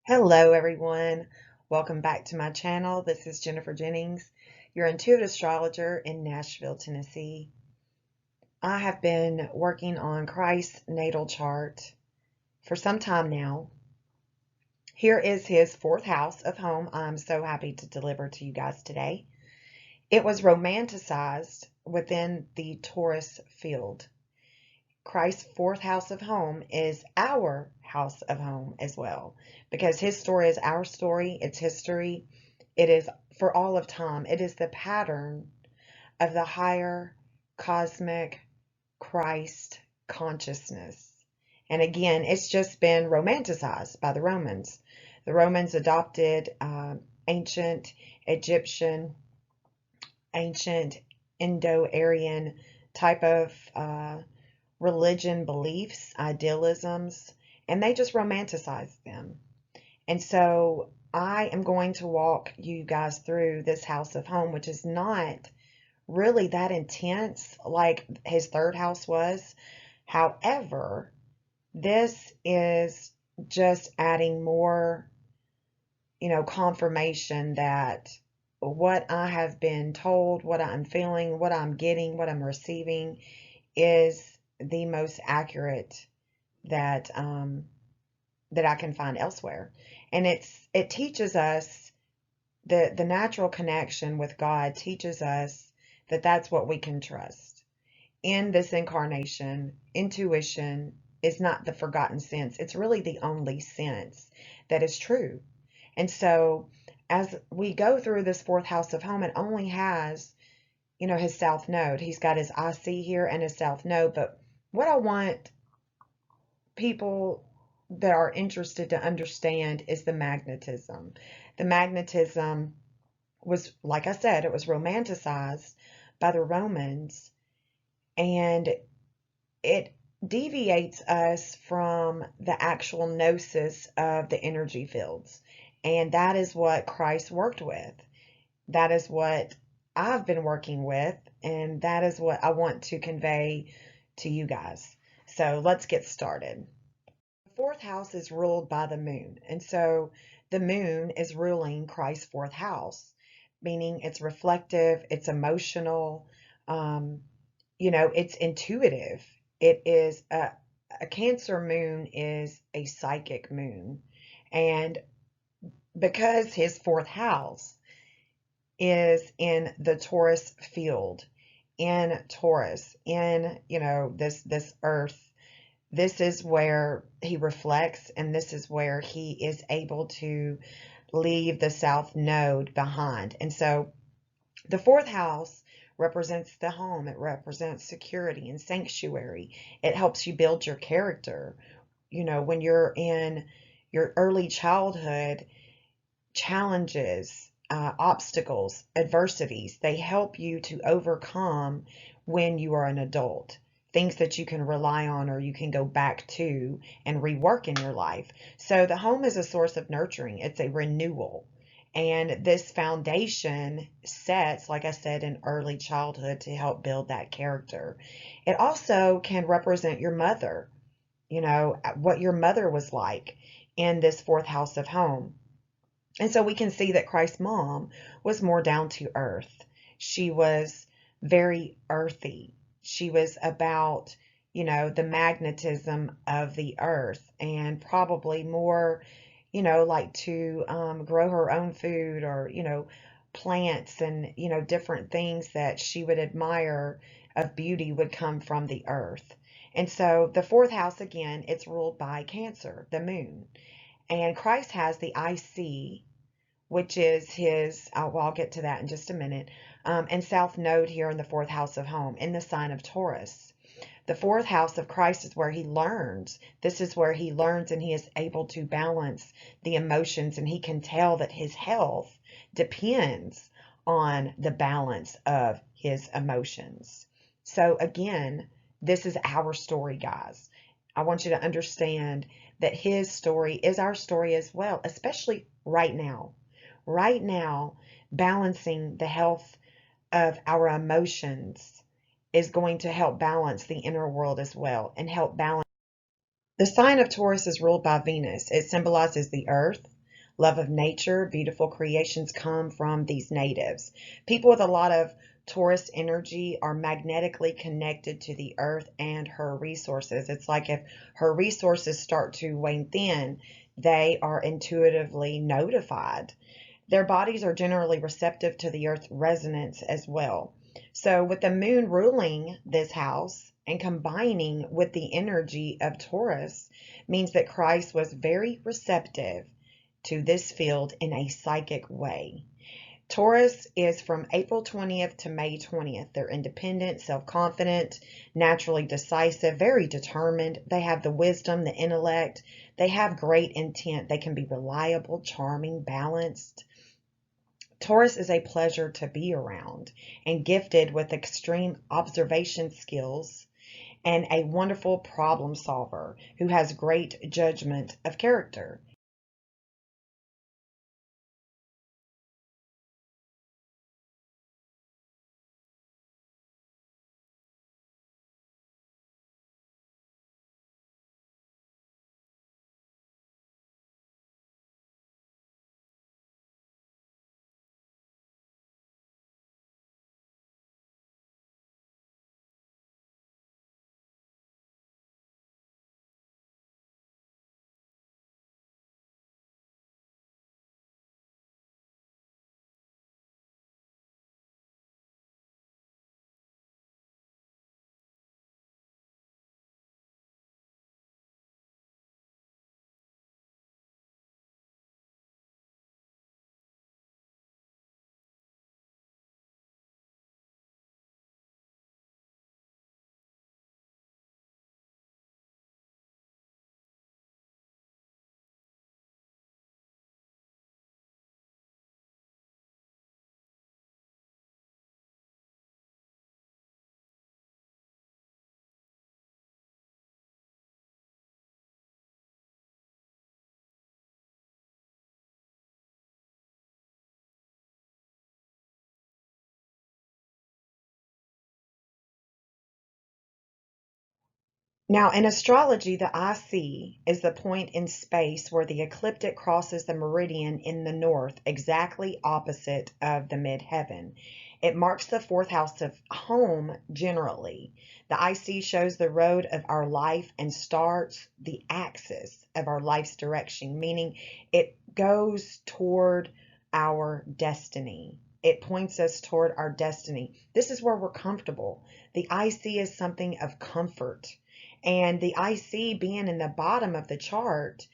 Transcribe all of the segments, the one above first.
Hello, everyone. Welcome back to my channel. This is Jennifer Jennings, your intuitive astrologer in Nashville, Tennessee. I have been working on Christ's natal chart for some time now. Here is his fourth house of home. I'm so happy to deliver to you guys today. It was romanticized within the Torus Field. Christ's fourth house of home is our house of home as well, because his story is our story, it's history, it is for all of time. It is the pattern of the higher cosmic Christ consciousness. And again, it's just been romanticized by the Romans. The Romans adopted ancient Egyptian, ancient Indo-Aryan type of religion beliefs, idealisms, and they just romanticize them. And so I am going to walk you guys through this house of home, which is not really that intense like his third house was. However, this is just adding more, confirmation that what I have been told, what I'm feeling, what I'm getting, what I'm receiving is the most accurate that that I can find elsewhere. And it teaches us the natural connection with God teaches us that that's what we can trust. In this incarnation, intuition is not the forgotten sense. It's really the only sense that is true. And so as we go through this fourth house of home, it only has, his south node. He's got his IC here and his south node, but what I want people that are interested to understand is the magnetism. The magnetism was, like I said, it was romanticized by the Romans, and it deviates us from the actual gnosis of the energy fields. And that is what Christ worked with. That is what I've been working with, and that is what I want to convey to you guys. So let's get started. The fourth house is ruled by the moon, and so the moon is ruling Christ's fourth house, meaning it's reflective, it's emotional, it's intuitive. It is a Cancer moon is a psychic moon, and because his fourth house is in the Torus field, in Taurus, in, this earth. This is where he reflects, and this is where he is able to leave the south node behind. And so the fourth house represents the home. It represents security and sanctuary. It helps you build your character. When you're in your early childhood, challenges, obstacles, adversities, they help you to overcome when you are an adult. Things that you can rely on or you can go back to and rework in your life. So the home is a source of nurturing. It's a renewal. And this foundation sets, like I said, in early childhood to help build that character. It also can represent your mother, what your mother was like in this fourth house of home. And so we can see that Christ's mom was more down to earth. She was very earthy. She was about, the magnetism of the earth, and probably more, like to grow her own food, or, plants and, different things that she would admire of beauty would come from the earth. And so the fourth house, again, it's ruled by Cancer, the moon. And Christ has the IC, which is his, well, I'll get to that in just a minute, and south node here in the fourth house of home, in the sign of Taurus. The fourth house of Christ is where he learns. This is where he learns, and he is able to balance the emotions, and he can tell that his health depends on the balance of his emotions. So again, this is our story, guys. I want you to understand that his story is our story as well, especially right now. Right now, balancing the health of our emotions is going to help balance the inner world as well, and help balance. The sign of Taurus is ruled by Venus. It symbolizes the earth. love of nature. Beautiful creations come from these natives. People with a lot of Taurus energy are magnetically connected to the earth and her resources. It's like if her resources start to wane thin, they are intuitively notified. Their bodies are generally receptive to the earth's resonance as well. So, with the moon ruling this house and combining with the energy of Taurus, means that Christ was very receptive to this field in a psychic way. Taurus is from April 20th to May 20th. They're independent, self-confident, naturally decisive, very determined. They have the wisdom, the intellect. They have great intent. They can be reliable, charming, balanced. Taurus is a pleasure to be around and gifted with extreme observation skills and a wonderful problem solver who has great judgment of character. Now, in astrology, the IC is the point in space where the ecliptic crosses the meridian in the north, exactly opposite of the midheaven. It marks the fourth house of home generally. The IC shows the road of our life and starts the axis of our life's direction, meaning it goes toward our destiny. It points us toward our destiny. This is where we're comfortable. The IC is something of comfort. And the IC being in the bottom of the chart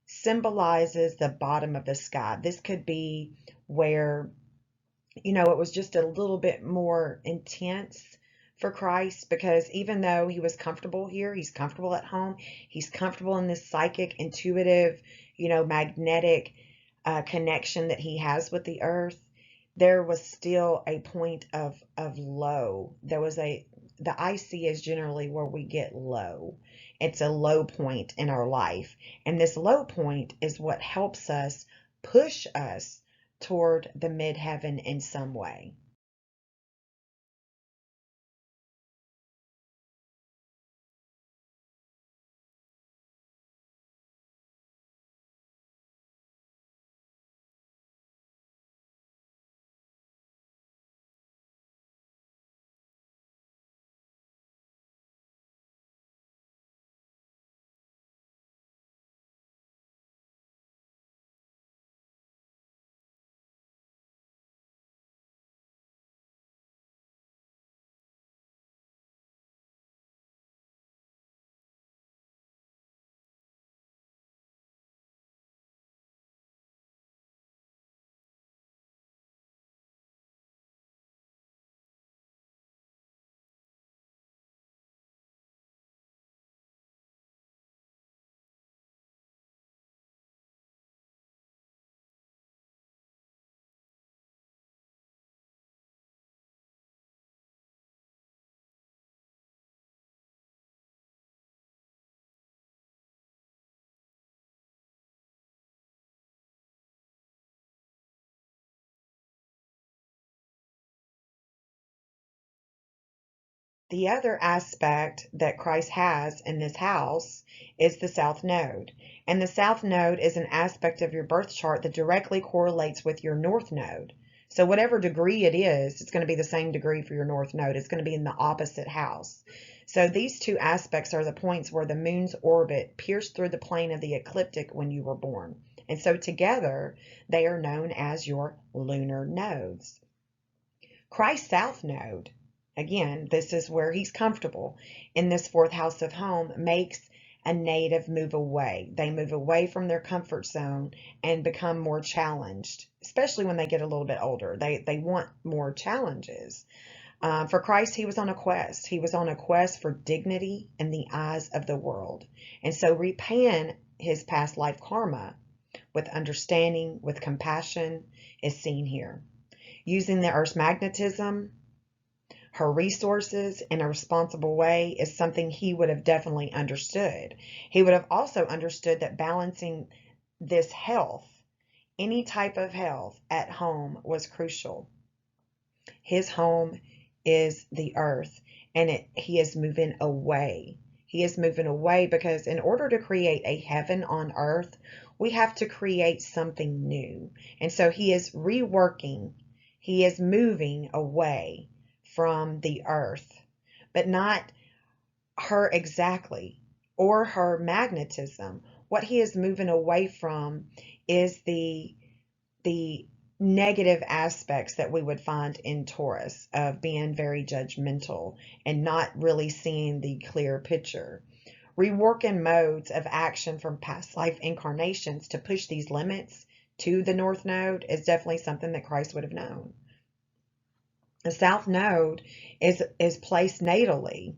symbolizes the bottom of the sky. This could be where, it was just a little bit more intense for Christ because even though he was comfortable here, he's comfortable at home, he's comfortable in this psychic, intuitive, magnetic connection that he has with the earth, there was still a point of low. The IC is generally where we get low. It's a low point in our life. And this low point is what helps us push us toward the midheaven in some way. The other aspect that Christ has in this house is the South Node. And the South Node is an aspect of your birth chart that directly correlates with your North Node. So whatever degree it is, it's going to be the same degree for your North Node. It's going to be in the opposite house. So these two aspects are the points where the moon's orbit pierced through the plane of the ecliptic when you were born. And so together, they are known as your lunar nodes. Christ's South Node, again, this is where he's comfortable in this fourth house of home, makes a native move away. They move away from their comfort zone and become more challenged, especially when they get a little bit older. They want more challenges. For Christ, he was on a quest. He was on a quest for dignity in the eyes of the world. And so repaying his past life karma with understanding, with compassion, is seen here. Using the Earth's magnetism, her resources in a responsible way is something he would have definitely understood. He would have also understood that balancing this health, any type of health at home, was crucial. His home is the earth, and he is moving away. He is moving away because in order to create a heaven on earth, we have to create something new. And so he is reworking, he is moving away from the earth, but not her exactly or her magnetism. What he is moving away from is the negative aspects that we would find in Taurus of being very judgmental and not really seeing the clear picture. Reworking modes of action from past life incarnations to push these limits to the North Node is definitely something that Christ would have known. The South Node is placed natally,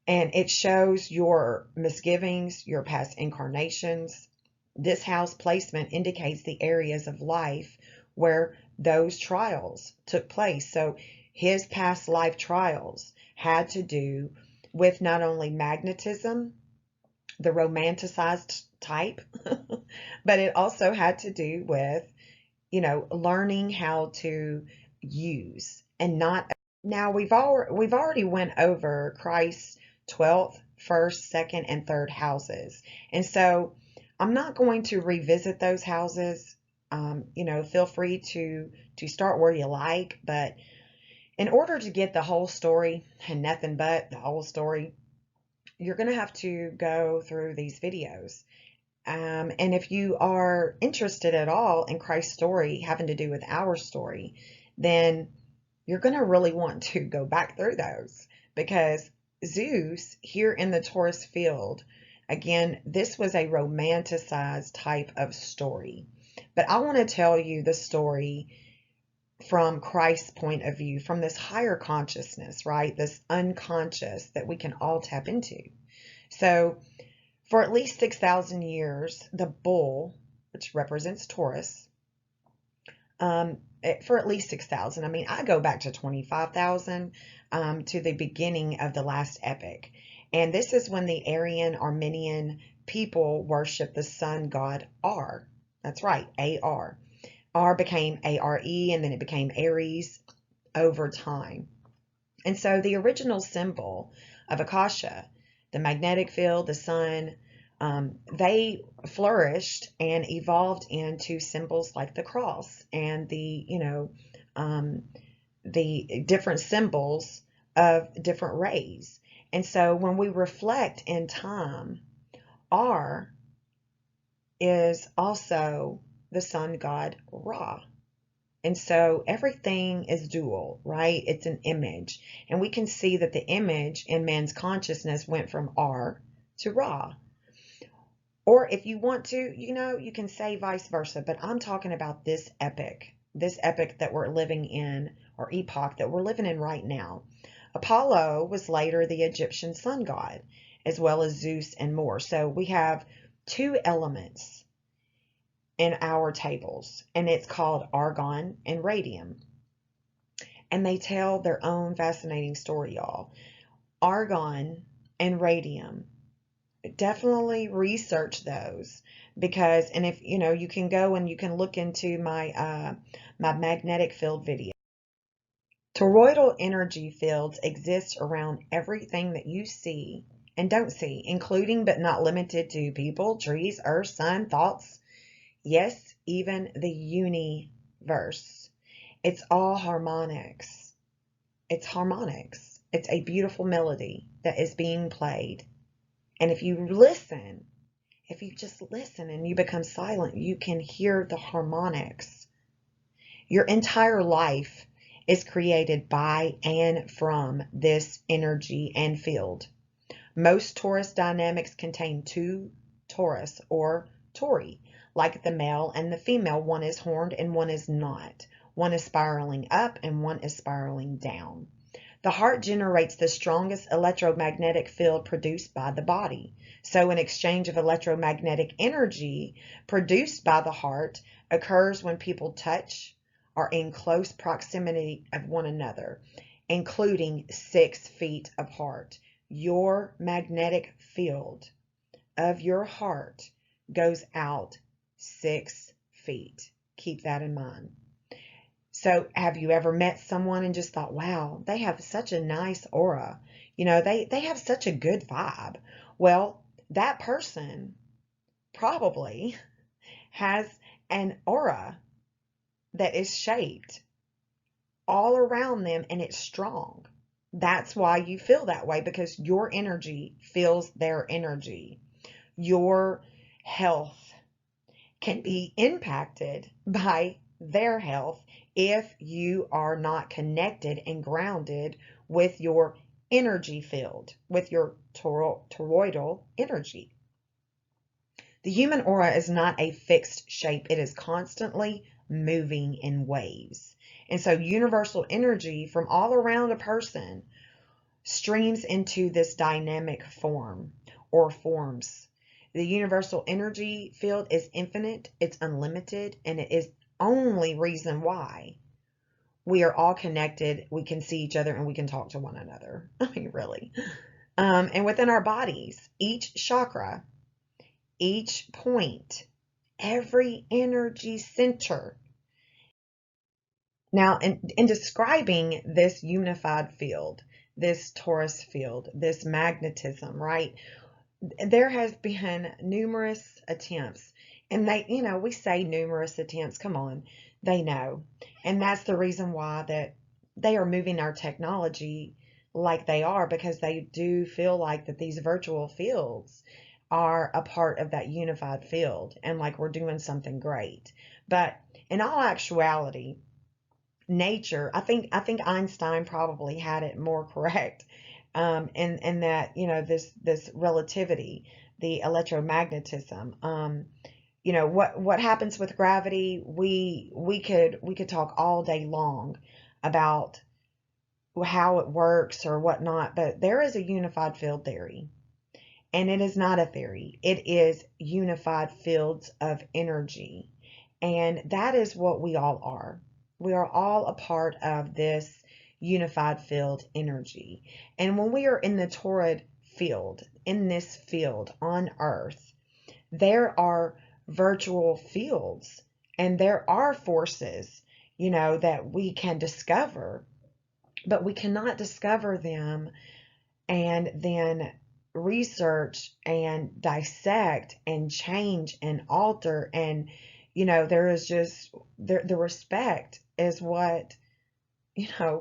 and it shows your misgivings, your past incarnations. This house placement indicates the areas of life where those trials took place. So his past life trials had to do with not only magnetism, the romanticized type, but it also had to do with, learning how to use and not. Now we've already went over Christ's 12th, 1st, 2nd, and 3rd houses. And so I'm not going to revisit those houses. Feel free to start where you like, but in order to get the whole story, and nothing but the whole story, you're going to have to go through these videos. And if you are interested at all in Christ's story having to do with our story, then you're going to really want to go back through those, because Zeus here in the Torus Field, again, this was a romanticized type of story. But I want to tell you the story from Christ's point of view, from this higher consciousness, right? This unconscious that we can all tap into. So for at least 6,000 years, the bull, which represents Taurus, for at least 6,000, I mean, I go back to 25,000 to the beginning of the last epic. And this is when the Aryan Armenian people worship the sun god Ar. That's right, A-R. Ar became A-R-E, and then it became Aries over time. And so the original symbol of Akasha, the magnetic field, the sun, they flourished and evolved into symbols like the cross and the different symbols of different rays. And so when we reflect in time, R is also the sun god Ra. And so everything is dual, right? It's an image. And we can see that the image in man's consciousness went from R to Ra. Or if you want to, you can say vice versa, but I'm talking about this epic that we're living in, or epoch that we're living in right now. Apollo was later the Egyptian sun god, as well as Zeus and more. So we have two elements in our tables, and it's called argon and radium. And they tell their own fascinating story, y'all. Argon and radium, definitely research those, because, and if you can go and you can look into my my magnetic field video. Toroidal energy fields exist around everything that you see and don't see, including but not limited to people, trees, earth, sun, thoughts, yes, even the universe. It's all harmonics. It's harmonics. It's a beautiful melody that is being played. And if you listen, if you just listen and you become silent, you can hear the harmonics. Your entire life is created by and from this energy and field. Most torus dynamics contain two torus or tori, like the male and the female. One is horned and one is not. One is spiraling up and one is spiraling down. The heart generates the strongest electromagnetic field produced by the body. So an exchange of electromagnetic energy produced by the heart occurs when people touch, are in close proximity of one another, including 6 feet apart. Your magnetic field of your heart goes out 6 feet. Keep that in mind. So have you ever met someone and just thought, wow, they have such a nice aura. You know, they have such a good vibe. Well, that person probably has an aura that is shaped all around them and it's strong. That's why you feel that way, because your energy feels their energy. Your health can be impacted by their health if you are not connected and grounded with your energy field, with your toroidal energy. The human aura is not a fixed shape. It is constantly moving in waves. And so universal energy from all around a person streams into this dynamic form or forms. The universal energy field is infinite, it's unlimited, and it is only reason why we are all connected. We can see each other and we can talk to one another. I mean, really. And within our bodies, each chakra, each point, every energy center. Now, in describing this unified field, this torus field, this magnetism, right? There has been numerous attempts, and we say numerous attempts, come on, they know. And that's the reason why that they are moving our technology like they are, because they do feel like that these virtual fields are a part of that unified field and like we're doing something great. But in all actuality, nature, I think Einstein probably had it more correct, and that this relativity, the electromagnetism, what happens with gravity. We could talk all day long about how it works or whatnot, but there is a unified field theory, and it is not a theory. It is unified fields of energy, and that is what we all are. We are all a part of this unified field energy. And when we are in the torrid field, in this field on Earth, there are virtual fields and there are forces, that we can discover, but we cannot discover them and then research and dissect and change and alter. And there is just the respect is what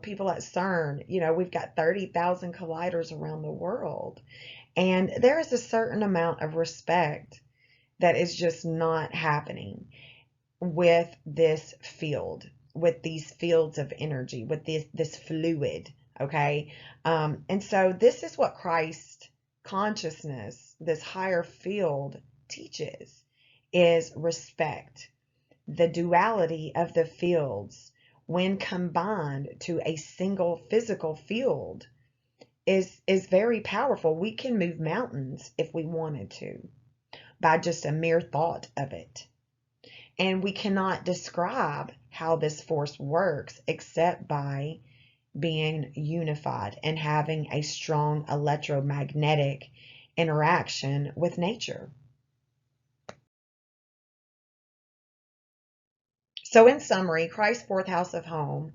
people at CERN, we've got 30,000 colliders around the world, and there is a certain amount of respect that is just not happening with this field, with these fields of energy, with this fluid. Okay. And so this is what Christ consciousness, this higher field, teaches, is respect. The duality of the fields, when combined to a single physical field, is very powerful. We can move mountains if we wanted to by just a mere thought of it. And we cannot describe how this force works except by being unified and having a strong electromagnetic interaction with nature. So in summary, Christ's fourth house of home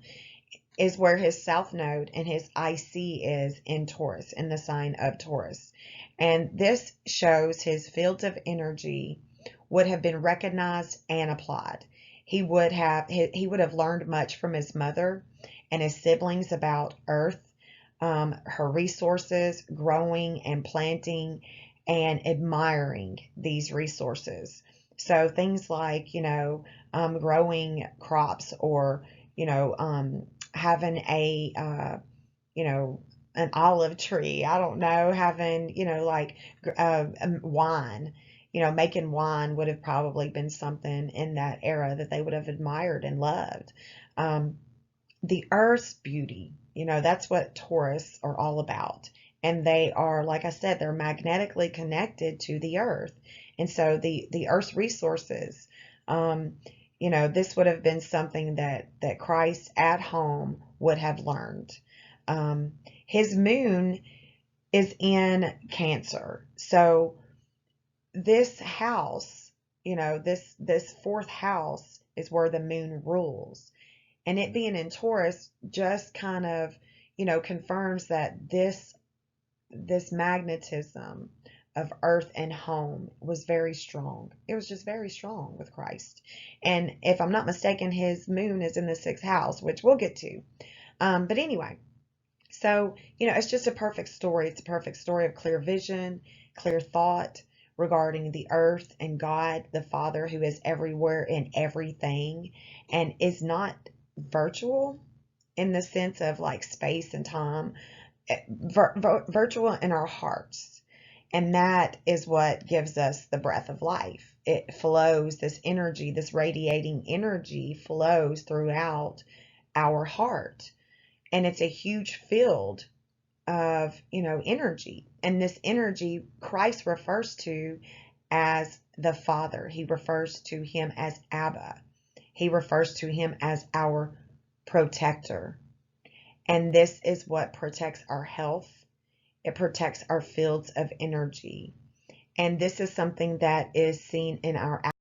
is where his south node and his IC is in Taurus, in the sign of Taurus. And this shows his fields of energy would have been recognized and applied. He would have learned much from his mother and his siblings about Earth, her resources, growing and planting and admiring these resources. So things like, growing crops, or, having an olive tree. I don't know, having, like wine. Making wine would have probably been something in that era that they would have admired and loved. Um, the earth's beauty, that's what Taurus are all about. And they are, like I said, they're magnetically connected to the earth. And so the earth's resources, this would have been something that Christ at home would have learned. His moon is in Cancer. So this house, this fourth house is where the moon rules. And it being in Taurus just kind of, confirms that this magnetism of earth and home was very strong. It was just very strong with Christ. And if I'm not mistaken, his moon is in the sixth house, which we'll get to. But anyway, so, it's just a perfect story. It's a perfect story of clear vision, clear thought regarding the earth and God, the Father, who is everywhere in everything and is not virtual in the sense of like space and time, virtual in our hearts. And that is what gives us the breath of life. It flows, this energy, this radiating energy flows throughout our heart. And it's a huge field of, energy. And this energy Christ refers to as the Father. He refers to him as Abba. He refers to him as our protector. And this is what protects our health. It protects our fields of energy. And this is something that is seen in our